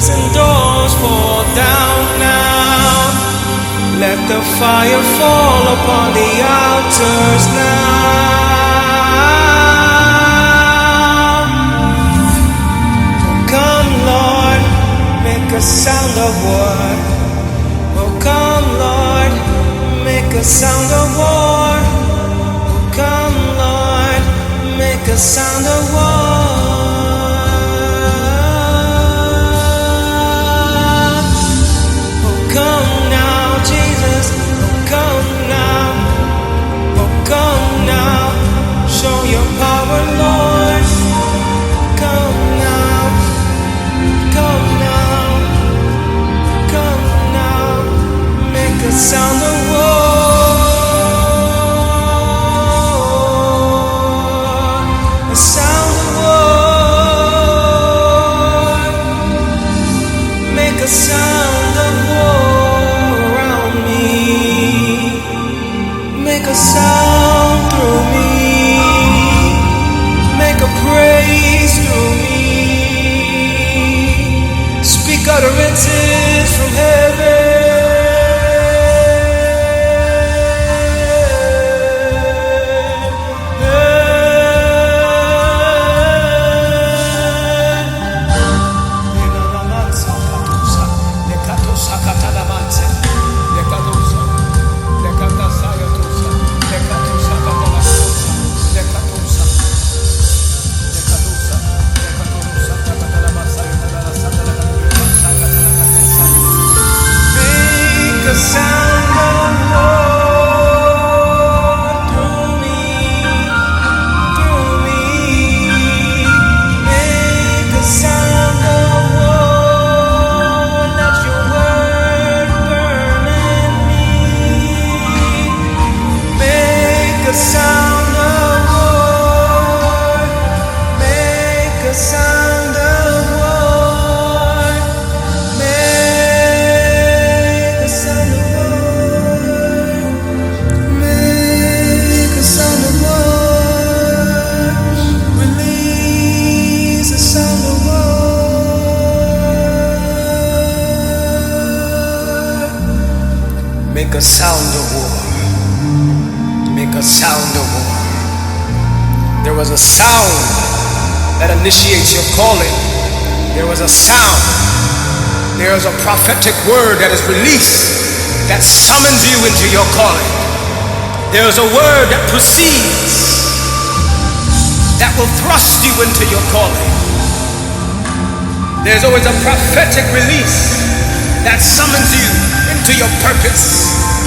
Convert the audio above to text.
prison doors fall down now. Let the fire fall upon the altars now. Come, Lord, make a sound of war. Oh, come, Lord, make a sound of war. Oh, come, Lord, make a sound of war. Sound of war, a sound of war. Make a sound of war around me. Make a sound through me. Make a praise through me. Speak utterances from heaven. Make a sound of war. Make a sound of war. There was a sound that initiates your calling. There was a sound. There is a prophetic word that is released that summons you into your calling. There is a word that proceeds that will thrust you into your calling. There's always a prophetic release that summons you into your purpose.